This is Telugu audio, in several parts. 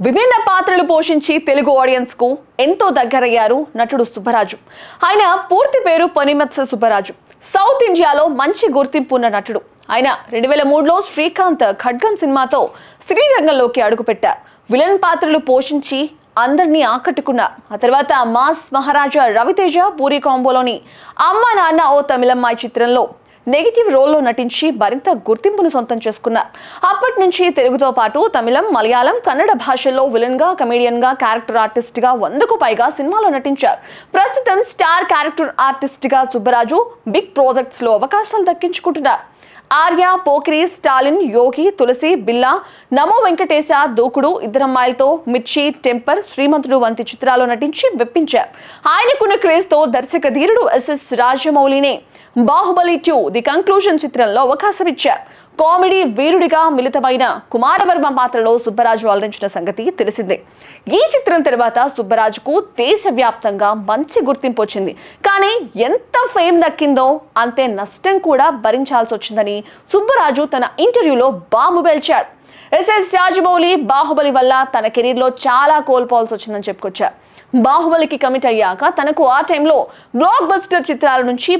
విభిన్న పాత్రలు పోషించి తెలుగు ఆడియన్స్ కు ఎంతో దగ్గరయ్యారు నటుడు సుబ్బరాజు. ఆయన పూర్తి పేరు పొనిమత్స సుబ్బరాజు. సౌత్ ఇండియాలో మంచి గుర్తింపు ఉన్న నటుడు. ఆయన 2003లో శ్రీకాంత్ ఖడ్గం సినిమాతో శ్రీరంగంలోకి అడుగుపెట్టారు. విలన్ పాత్రలు పోషించి అందరినీ ఆకట్టుకున్నారు. ఆ తర్వాత మాస్ మహారాజా రవితేజ పూరి కాంబోలోని అమ్మ నాన్న ఓ తమిళమ్మాయి చిత్రంలో నెగిటివ్ రోల్లో నటించి మరింత గుర్తింపును సొంతం చేసుకున్నారు. అప్పటి నుంచి తెలుగుతో పాటు తమిళం, మలయాళం, కన్నడ భాషల్లో విలన్ గా, కమెడియన్ గా, క్యారెక్టర్ ఆర్టిస్ట్ గా 100కు పైగా సినిమాలో నటించారు. ప్రస్తుతం స్టార్ క్యారెక్టర్ ఆర్టిస్ట్ గా సుబ్బరాజు బిగ్ ప్రాజెక్ట్స్ లో అవకాశాలు దక్కించుకుంటున్నారు. ఆర్య, పోకిరి, స్టాలిన్, యోగి, తులసి, బిల్లా, నమో వెంకటేశ, దూకుడు, ఇద్దరమ్మాయిలతో, మిర్చి, టెంపర్, శ్రీమంతుడు వంటి చిత్రాల్లో నటించి మెప్పించారు. ఆయనకున్న క్రేజ్ తో దర్శక ధీరుడు ఎస్ఎస్ రాజమౌళినే బాహుబలి 2 ది కంక్లూజన్ చిత్రంలో అవకాశం ఇచ్చారు. కామెడీ వీరుడిగా మిళితమైన కుమారవర్మ పాత్రలో సుబ్బరాజు అలరించిన సంగతి తెలిసిందే. ఈ చిత్రం తర్వాత సుబ్బరాజుకు దేశవ్యాప్తంగా మంచి గుర్తింపు వచ్చింది. కానీ ఎంత ఫేమ్ దక్కిందో అంతే నష్టం కూడా భరించాల్సి వచ్చిందని సుబ్బరాజు తన ఇంటర్వ్యూలో బాంబు పేల్చాడు. ఎస్ఎస్ రాజమౌళి బాహుబలి వల్ల తన కెరీర్లో చాలా కోల్పోవాల్సి వచ్చిందని చెప్పుకొచ్చారు. బాహుబలికి కమిట్ అయ్యాక తనకు ఆ టైంలో బ్లాక్ బస్టర్ చిత్రాల నుంచి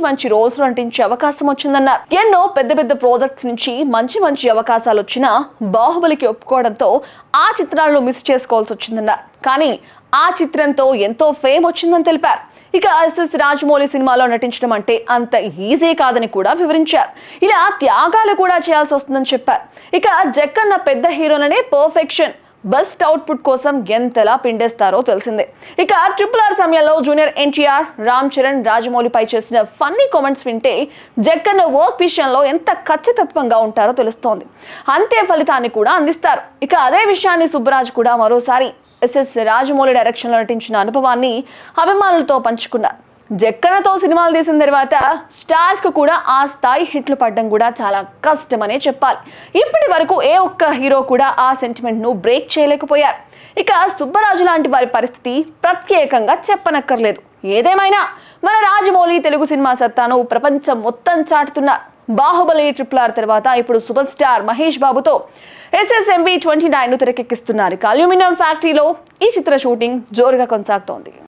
మంచి రోల్స్ నటించే అవకాశం వచ్చిందన్నారు. ఎన్నో పెద్ద ప్రాజెక్ట్స్ నుంచి మంచి అవకాశాలు వచ్చినా బాహుబలికి ఒప్పుకోవడంతో ఆ చిత్రాలను మిస్ చేసుకోవాల్సి వచ్చిందన్నారు. కానీ ఆ చిత్రంతో ఎంతో ఫేమ్ వచ్చిందని తెలిపారు. ఇక ఎస్ఎస్ రాజమౌళి సినిమాలో నటించడం అంటే అంత ఈజీ కాదని కూడా వివరించారు. ఇలా త్యాగాలు కూడా చేయాల్సి వస్తుందని చెప్పారు. ఇక జక్కన్న పెద్ద హీరోలనే పర్ఫెక్షన్, బెస్ట్ అవుట్పుట్ కోసం ఎంతలా పిండేస్తారో తెలిసిందే. ఇక RRR సమయంలో జూనియర్ ఎన్టీఆర్, రామ్ చరణ్, రాజమౌళిపై చేసిన ఫన్నీ కామెంట్స్ వింటే జక్కన్న వర్క్ విషయంలో ఎంత ఖచ్చితత్వంగా ఉంటారో తెలుస్తోంది. అంతే ఫలితాన్ని కూడా అందిస్తారు. ఇక అదే విషయాన్ని సుబ్బరాజు కూడా మరోసారి ఎస్ఎస్ రాజమౌళి డైరెక్షన్ లో నటించిన అనుభవాన్ని అభిమానులతో పంచుకున్నారు. జక్కన్నతో సినిమాలు తీసిన తర్వాత స్టార్స్ కు కూడా ఆ స్థాయి హిట్లు పడడం కూడా చాలా కష్టమనే చెప్పాలి. ఇప్పటి వరకు ఏ ఒక్క హీరో కూడా ఆ సెంటిమెంట్ ను బ్రేక్ చేయలేకపోయారు. ఇక సుబ్బరాజు లాంటి వారి పరిస్థితి ప్రత్యేకంగా చెప్పనక్కర్లేదు. ఏదేమైనా మన రాజమౌళి తెలుగు సినిమా సత్తాను ప్రపంచం మొత్తం చాటుతున్నారు. బాహుబలి RRR తర్వాత ఇప్పుడు సూపర్ స్టార్ మహేష్ బాబుతో SSMB 29 ను తెరకెక్కిస్తున్నారు. అల్యూమినియం ఫ్యాక్టరీలో ఈ చిత్ర షూటింగ్ జోరుగా కొనసాగుతోంది.